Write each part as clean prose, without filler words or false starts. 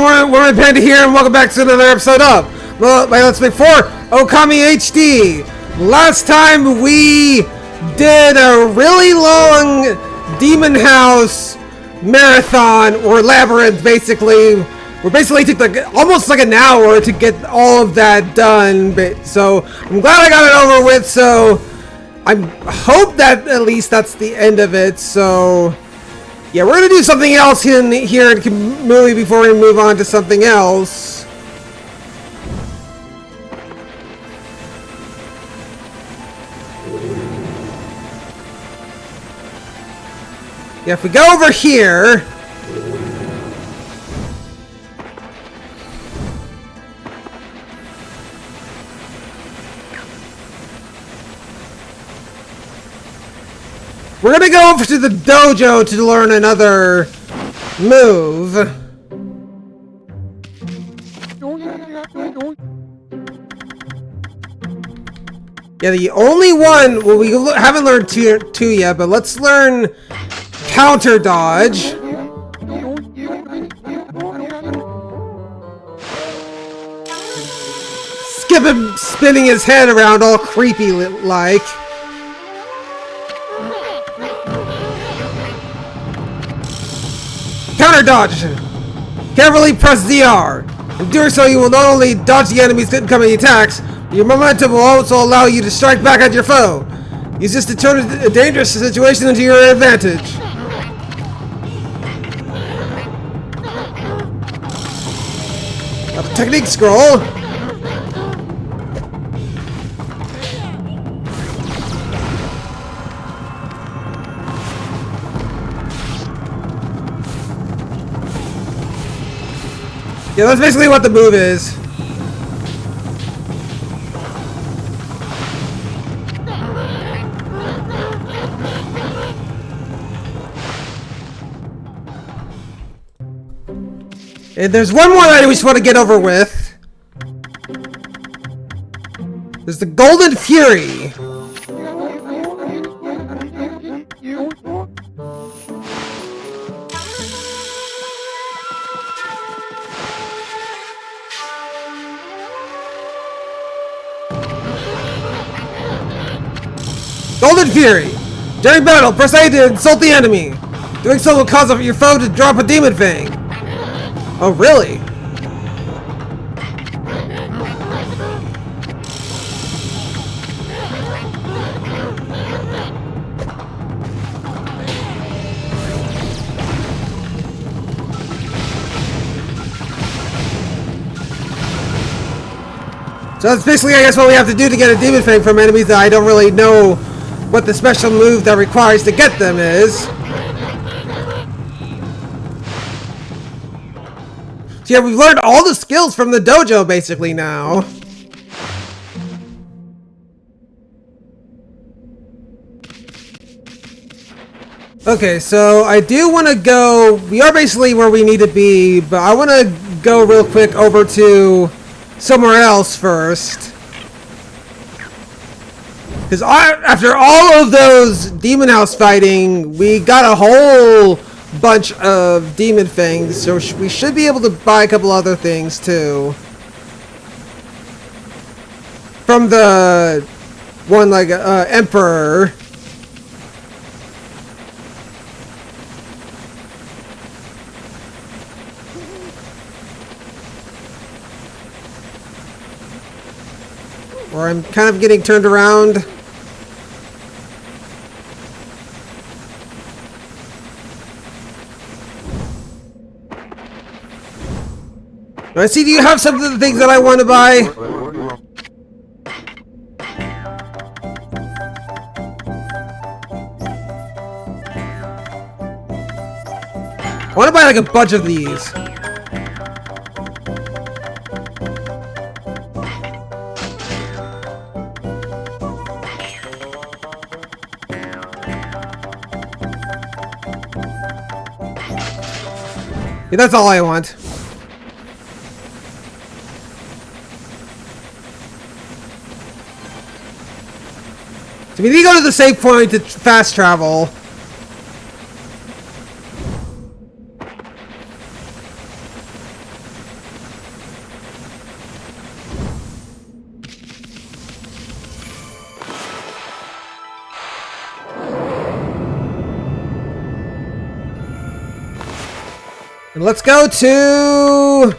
Woman Panda here, and welcome back to another episode of Let's Play 4 Okami HD. Last time we did a really long Demon House marathon, or labyrinth, basically. We basically took almost like an hour to get all of that done, so I'm glad I got it over with, so I hope that at least that's the end of it, so... Yeah, we're gonna do something else here in Kamui before we move on to something else. Yeah, if we go over here... We're gonna go over to the dojo to learn another move. Yeah, the only one, well, we haven't learned two yet, but let's learn counter dodge. Skip him spinning his head around all creepy like. Counter dodge! Carefully press ZR. In doing so, you will not only dodge the enemy's incoming attacks, but your momentum will also allow you to strike back at your foe. Use this to turn a dangerous situation into your advantage. A technique scroll. Yeah, that's basically what the move is. And there's one more that I just want to get over with. There's the Golden Fury. Golden Fury! During battle, press A to insult the enemy. Doing so will cause your foe to drop a demon fang. Oh, really? So that's basically, I guess, what we have to do to get a demon fang from enemies that I don't really know what the special move that requires to get them is. So yeah, we've learned all the skills from the dojo basically now. Okay, so I do want to go, we are basically where we need to be, but I want to go real quick over to somewhere else first. Because after all of those Demon House fighting, we got a whole bunch of Demon Fangs, so we should be able to buy a couple other things too. From the one like Emperor. Or I'm kind of getting turned around. I see, do you have some of the things that I want to buy? I want to buy like a bunch of these. Yeah, that's all I want. So we need to go to the save point to fast travel. And let's go to...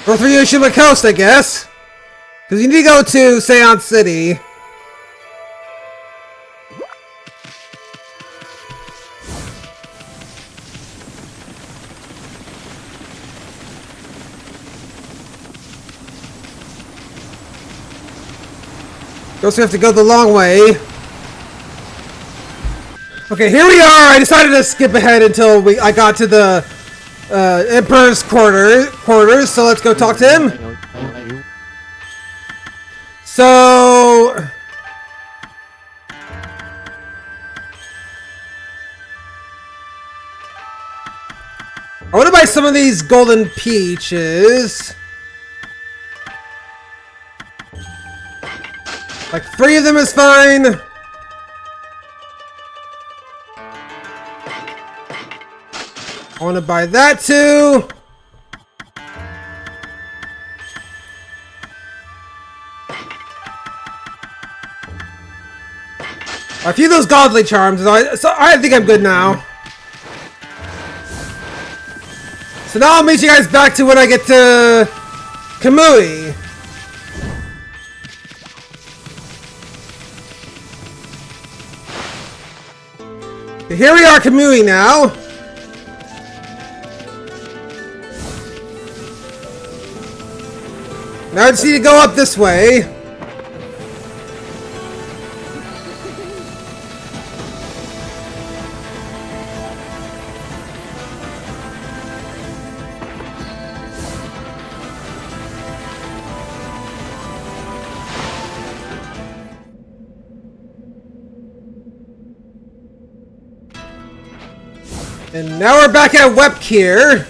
North Ryushima Coast, I guess. Because you need to go to Seance City. You also have to go the long way. Okay, here we are. I decided to skip ahead until I got to the Emperor's quarters. So let's go talk to him. So I want to buy some of these golden peaches. Like 3 of them is fine. I want to buy that too. A few of those godly charms, so I think I'm good now. So now I'll meet you guys back to when I get to Kamui. Here we are, Kamui now. Now I just need to go up this way. And now we're back at Webkier.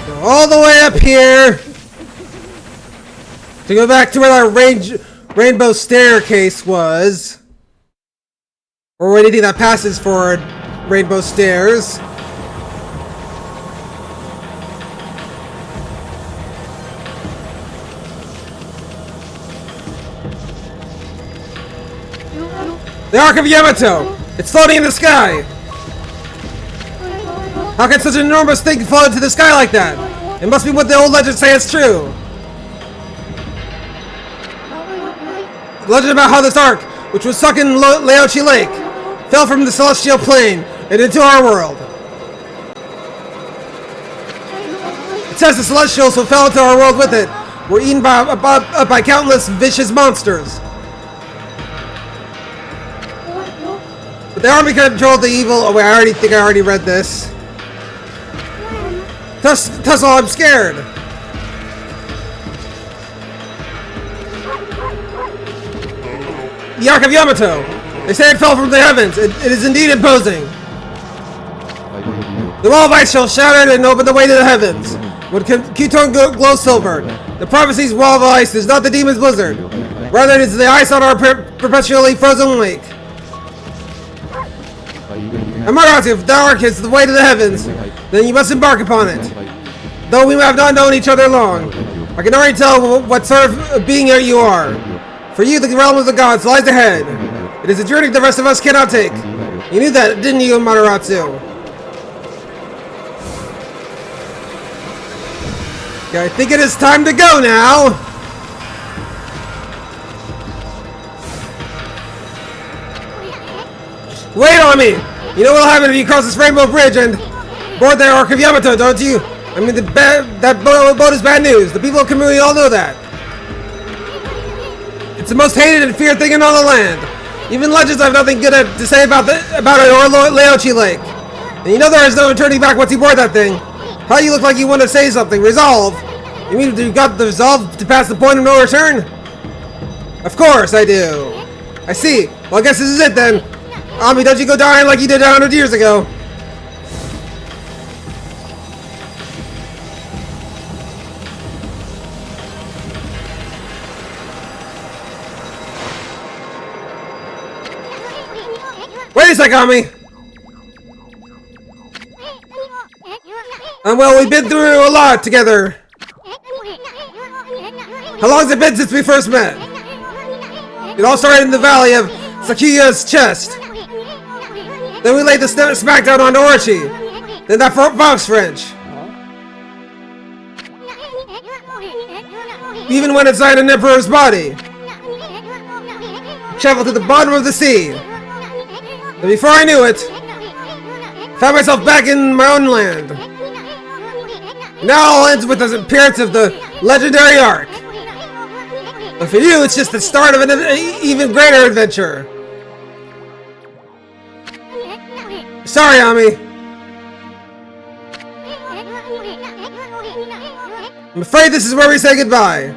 Go all the way up here. To go back to where that rainbow staircase was. Or anything that passes for rainbow stairs. The Ark of Yamato! It's floating in the sky! How can such an enormous thing float into the sky like that? It must be what the old legends say is true. The legend about how this ark, which was sunk in Laochi Lake, fell from the celestial plane and into our world. It says the celestials who fell into our world with it were eaten by countless vicious monsters. But the army controlled the evil. Oh wait, I think I already read this. Tussle, I'm scared. The Ark of Yamato! They say it fell from the heavens. It is indeed imposing. The wall of ice shall shatter and open the way to the heavens. When Ketone glows silver, the prophecy's wall of ice is not the demon's blizzard. Rather, it is the ice on our perpetually frozen lake. Amaranth, if the Ark is the way to the heavens, then you must embark upon it. Though we have not known each other long, I can already tell what sort of being you are. For you, the realm of the gods lies ahead. It is a journey the rest of us cannot take. You knew that, didn't you, Mamoru? Okay, I think it is time to go now. Wait on me! You know what'll happen if you cross this rainbow bridge and board the Ark of Yamato, don't you? I mean, that boat is bad news. The people of Kamui all know that. It's the most hated and feared thing in all the land. Even legends have nothing good to say about it or Laochi Lake. And you know there is no turning back once you board that thing. How you look like you want to say something. Resolve. You mean you got the resolve to pass the point of no return? Of course I do. I see. Well, I guess this is it then. Ami, don't you go dying like you did 100 years ago. Wait a second, Ami. Well, we've been through a lot together. How long has it been since we first met? It all started in the valley of Sakuya's chest. Then we laid the smackdown on Orochi. Then that Fox French. Even went inside an emperor's body. Traveled to the bottom of the sea. And before I knew it, found myself back in my own land. Now it all ends with the appearance of the legendary arc. But for you, it's just the start of an even greater adventure. Sorry, Ami. I'm afraid this is where we say goodbye.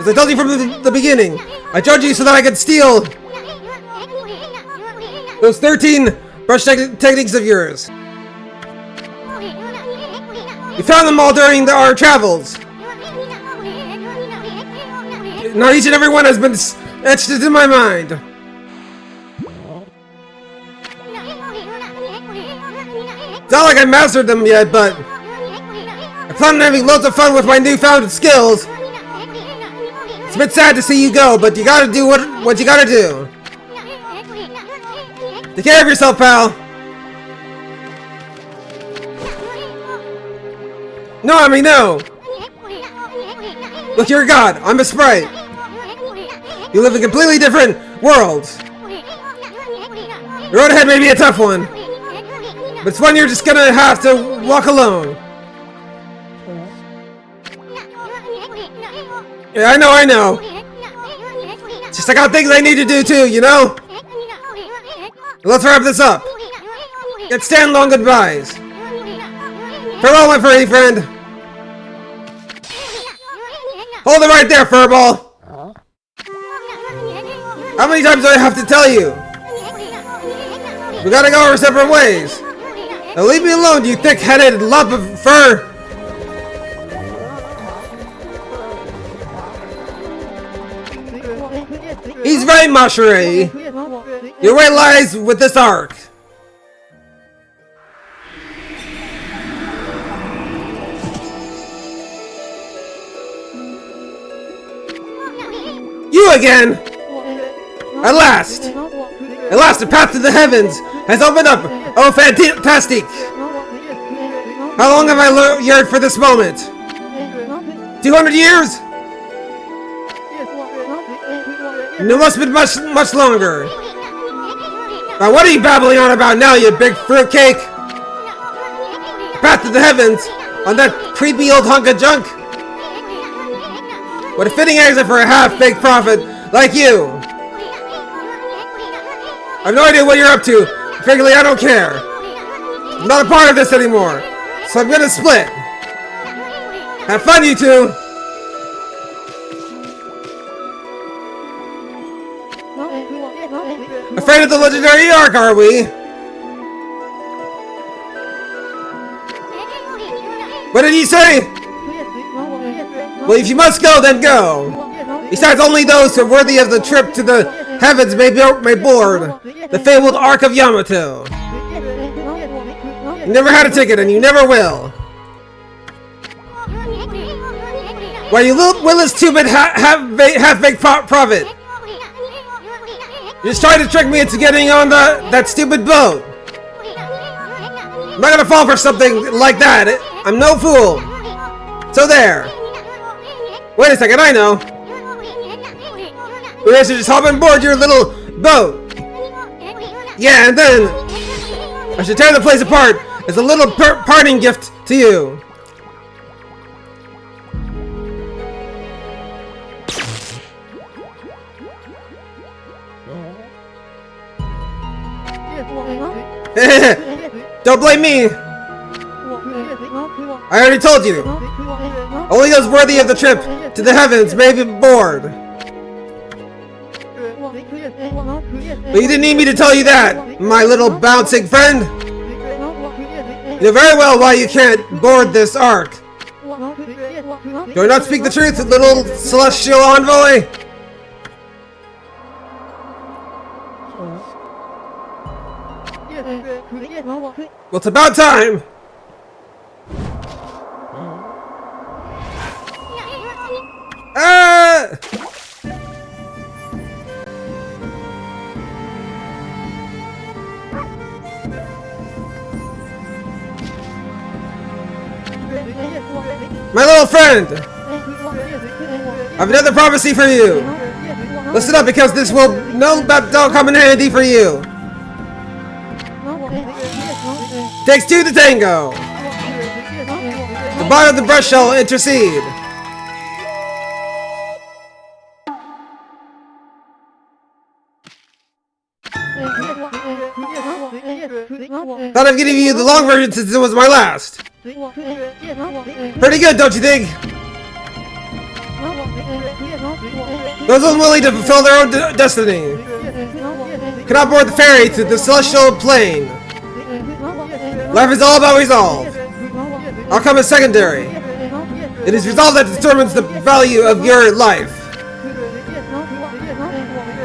As I told you from the beginning, I chose you so that I could steal those 13 brush techniques of yours. We found them all during our travels. Now each and every one has been etched into my mind. It's not like I mastered them yet, but I plan on having loads of fun with my newfound skills. It's a bit sad to see you go, but you gotta do what you gotta do. Take care of yourself, pal. No, I mean, no. Look, you're a god. I'm a sprite. You live in completely different worlds. The road ahead may be a tough one, but it's one you're just gonna have to walk alone. Yeah, I know. Just I got things I need to do too, you know? Let's wrap this up. Get stand long goodbyes. Farewell, my furry friend. Hold it right there, Furball. How many times do I have to tell you? We gotta go our separate ways. Now leave me alone, you thick-headed lump of fur. He's right, Mashiri. Your way lies with this arc. You again! At last, the path to the heavens has opened up. Oh, fantastic! How long have I yearned for this moment? 200 years? And it must have been much longer. Now, what are you babbling on about now, you big fruitcake? The path to the heavens on that creepy old hunk of junk? What a fitting exit for a half-baked prophet like you! I have no idea what you're up to. Frankly, I don't care. I'm not a part of this anymore, so I'm gonna split. Have fun, you two! Afraid of the legendary arc, are we? What did he say? Well, if you must go, then go. Besides, only those who are worthy of the trip to the heavens may board the fabled Ark of Yamato. You never had a ticket, and you never will. Why, you little willis stupid half-baked prophet. You just tried to trick me into getting on that stupid boat. I'm not gonna fall for something like that. I'm no fool. So there. Wait a second, I know. We should just hop on board your little boat. Yeah, and then I should tear the place apart as a little parting gift to you. Don't blame me. I already told you. Only those worthy of the trip to the heavens may be board. But you didn't need me to tell you that, my little bouncing friend. You know very well why you can't board this ark. Do I not speak the truth, little celestial envoy? Well, it's about time! Ah! My little friend! I have another prophecy for you! Listen up, because this will no doubt come in handy for you! Takes two to tango! The bottom of the brush shall intercede! Thought of giving you the long version since it was my last! Pretty good, don't you think? Those unwilling to fulfill their own destiny cannot board the ferry to the celestial plane. Life is all about resolve. Outcome is secondary. It is resolve that determines the value of your life.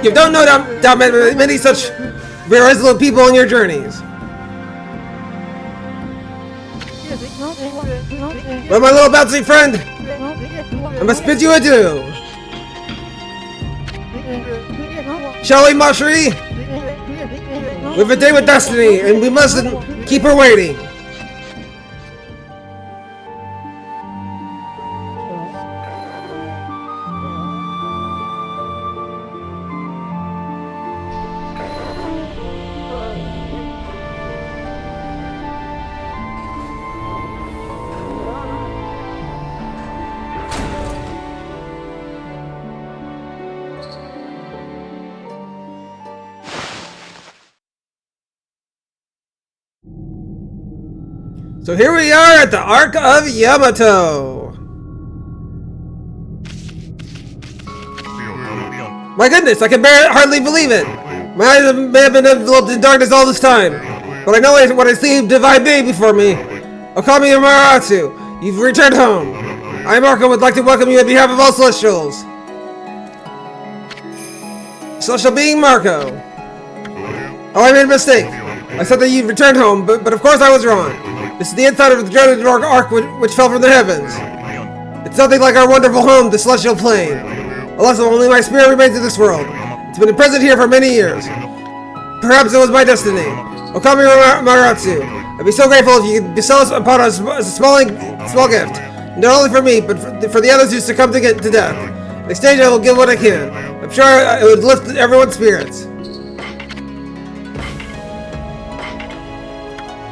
You don't know doubt many such very resolute people on your journeys. Well, my little bouncy friend, I must bid you adieu. Shall we, Mashri? We have a day with destiny, and we mustn't keep her waiting. So here we are at the Ark of Yamato. My goodness, I can hardly believe it. My eyes may have been enveloped in darkness all this time, but I know what I see divine being before me. Okami and Maratsu, you've returned home. I, Marco, would like to welcome you on behalf of all Celestials. Celestial being Marco. Oh, I made a mistake. I said that you'd returned home, but of course I was wrong. This is the inside of the dreaded ark which fell from the heavens. It's nothing like our wonderful home, the celestial plane. Alas, only my spirit remains in this world. It's been imprisoned here for many years. Perhaps it was my destiny. Okami Maratsu, I'd be so grateful if you could bestow upon us a small gift. Not only for me, but for the others who succumb to death. In exchange, I will give what I can. I'm sure it would lift everyone's spirits.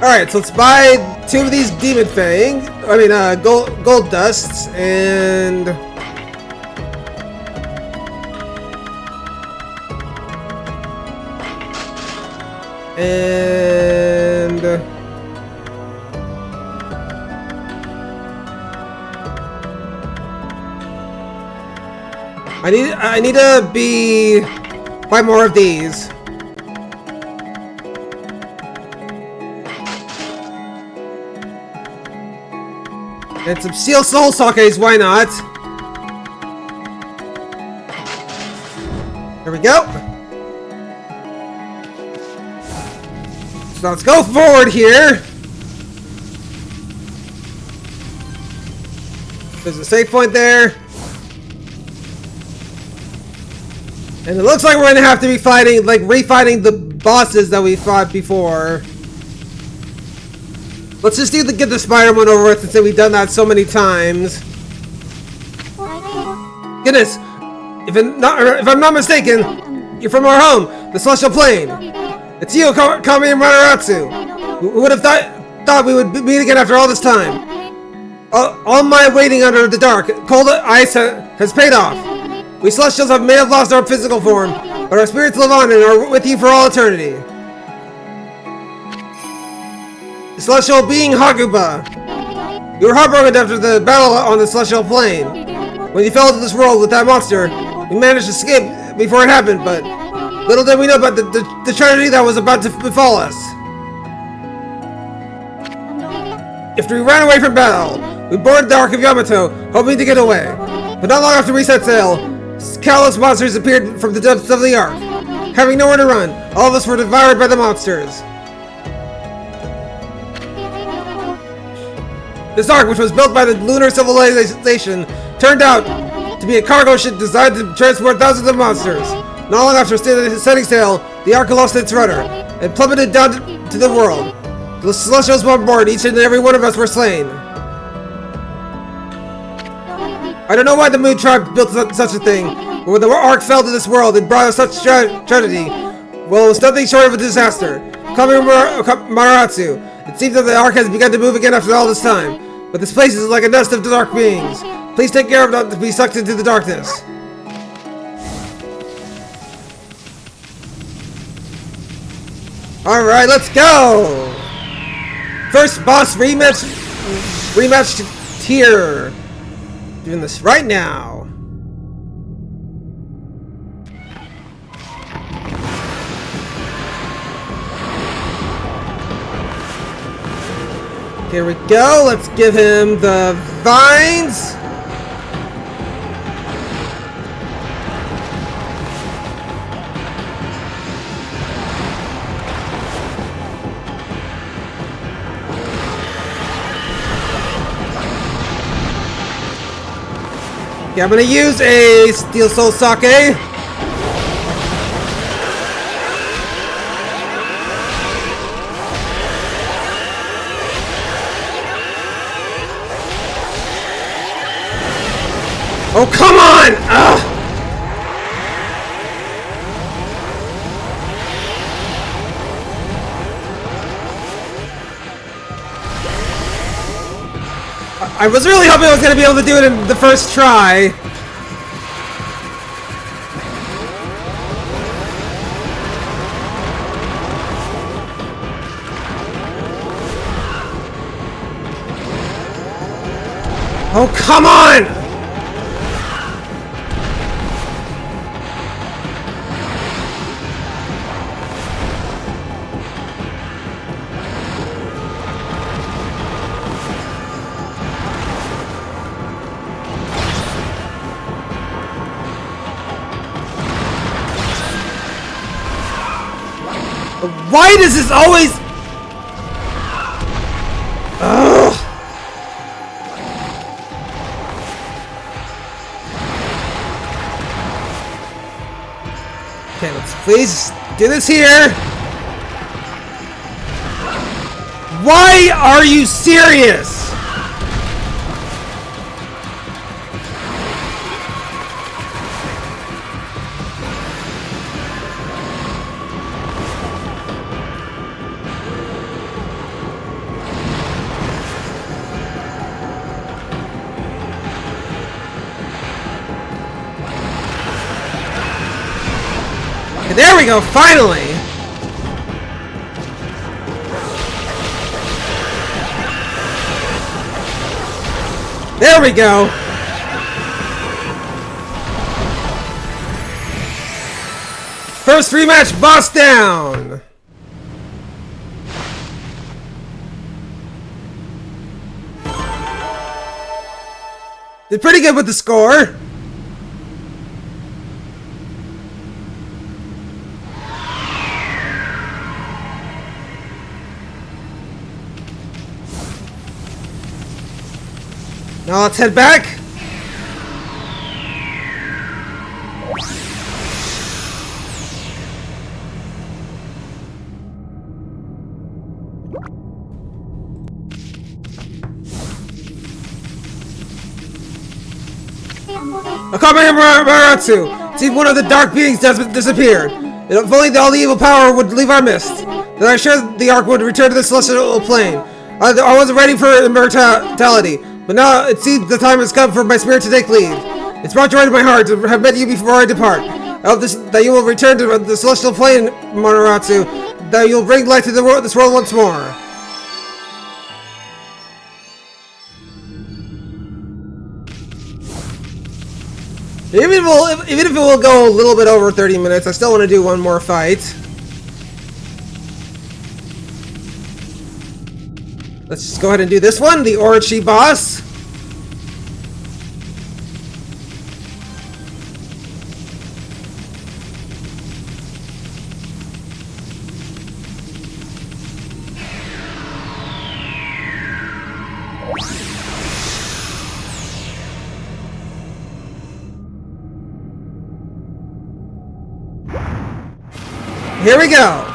Alright, so let's buy 2 of these demon fangs. I mean, gold dusts, and... I need to buy more of these. And some steel soul sockets, why not? There we go. So let's go forward here. There's a save point there. And it looks like we're gonna have to be fighting, like refighting the bosses that we fought before. Let's just get the spider one over with, since we've done that so many times. Goodness, if I'm not mistaken, you're from our home, the Celestial Plane. It's you, Okami and Maratsu. Who would have thought we would meet again after all this time? All my waiting under the dark, cold ice has paid off. We Celestials may have lost our physical form, but our spirits live on and are with you for all eternity. Celestial being Haguba. You were heartbroken after the battle on the celestial plane. When you fell into this world with that monster, we managed to escape before it happened, but little did we know about the tragedy that was about to befall us. After we ran away from battle, we boarded the Ark of Yamato, hoping to get away. But not long after we set sail, countless monsters appeared from the depths of the Ark. Having nowhere to run, all of us were devoured by the monsters. This Ark, which was built by the lunar civilization, turned out to be a cargo ship designed to transport thousands of monsters. Not long after setting sail, the Ark lost its rudder and plummeted down to the world. The Celestials were on board, each and every one of us were slain. I don't know why the Moon Tribe built such a thing, but when the Ark fell to this world and brought us such tragedy, well, it was nothing short of a disaster. Okami Maratsu, it seems that the Ark has begun to move again after all this time, but this place is like a nest of dark beings. Please take care of not to be sucked into the darkness. Alright, let's go! First boss rematch tier. Doing this right now. Here we go. Let's give him the vines. Okay, I'm gonna use a Steel Soul Sake. Oh, come on! Ugh. I was really hoping I was going to be able to do it in the first try. Oh, come on! Why does this always... Ugh. Okay, let's please do this here. Why are you serious? There we go, finally! There we go! First rematch boss down! Did pretty good with the score. Now let's head back. Okami Maratsu! See, one of the dark beings disappeared. If only all the evil power would leave our midst, then I'm sure the Ark would return to the celestial plane. I wasn't ready for immortality, but now it seems the time has come for my spirit to take leave. It's brought joy to my heart to have met you before I depart. I hope that you will return to the celestial plane, Maratsu, that you'll bring light to this world once more. Even if it will go a little bit over 30 minutes, I still want to do one more fight. Let's just go ahead and do this one, the Orochi boss. Here we go.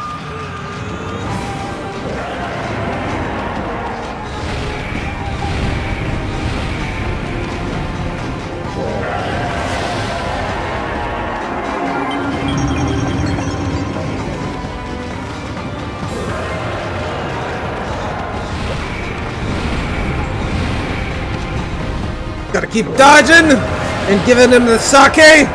Gotta keep dodging and giving him the sake.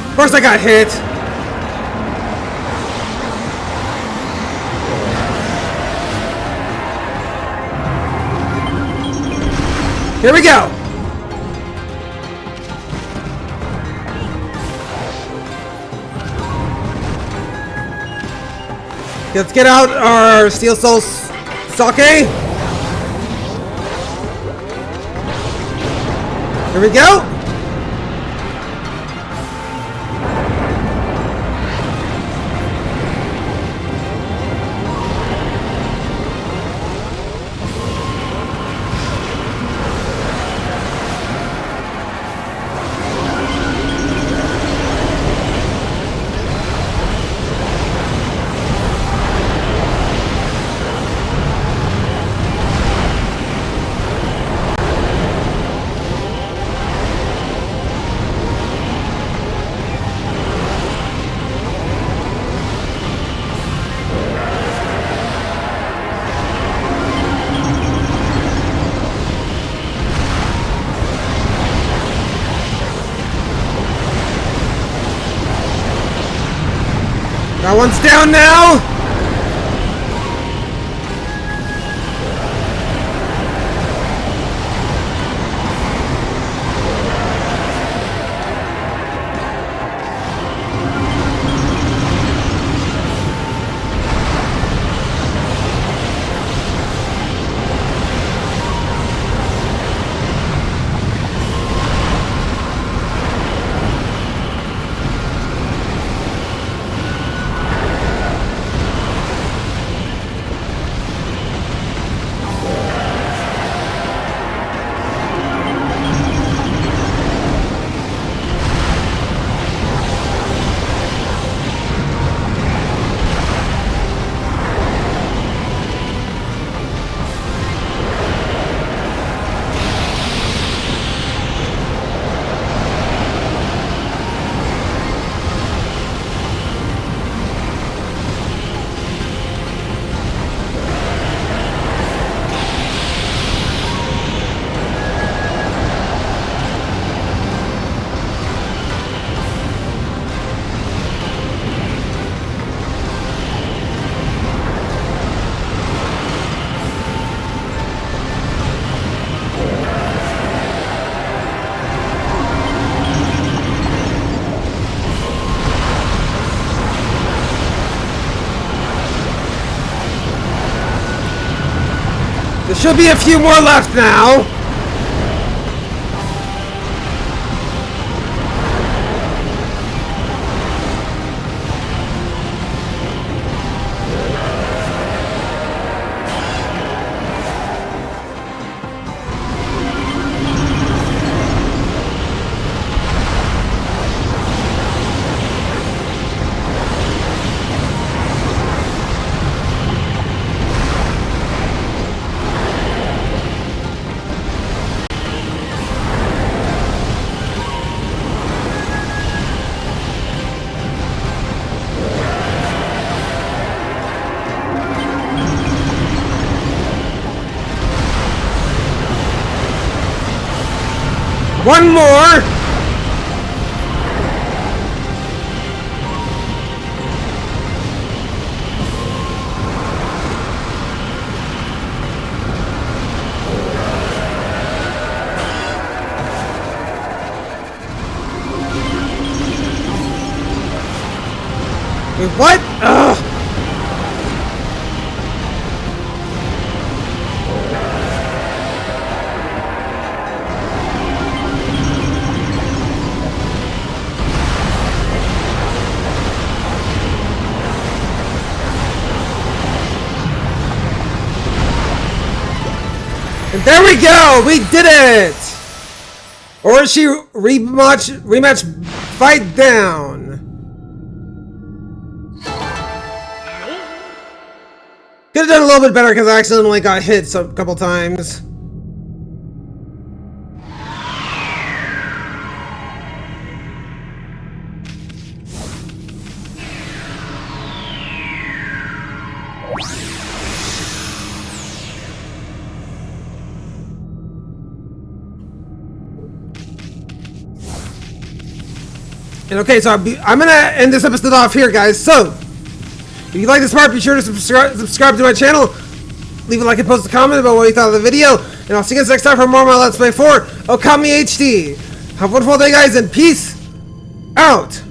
Of course I got hit. Here we go. Let's get out our Steel Soul sake. Here we go. That one's down now! There should be a few more left now. One more. Wait, what? Ugh. And there we go! We did it! Orochi rematch fight down. Could have done a little bit better because I accidentally got hit a couple times. And okay, so I'm gonna end this episode off here, guys. So, if you like this part, be sure to subscribe to my channel. Leave a like and post a comment about what you thought of the video. And I'll see you guys next time for more of my Let's Play 4 Okami HD. Have a wonderful day, guys, and peace out.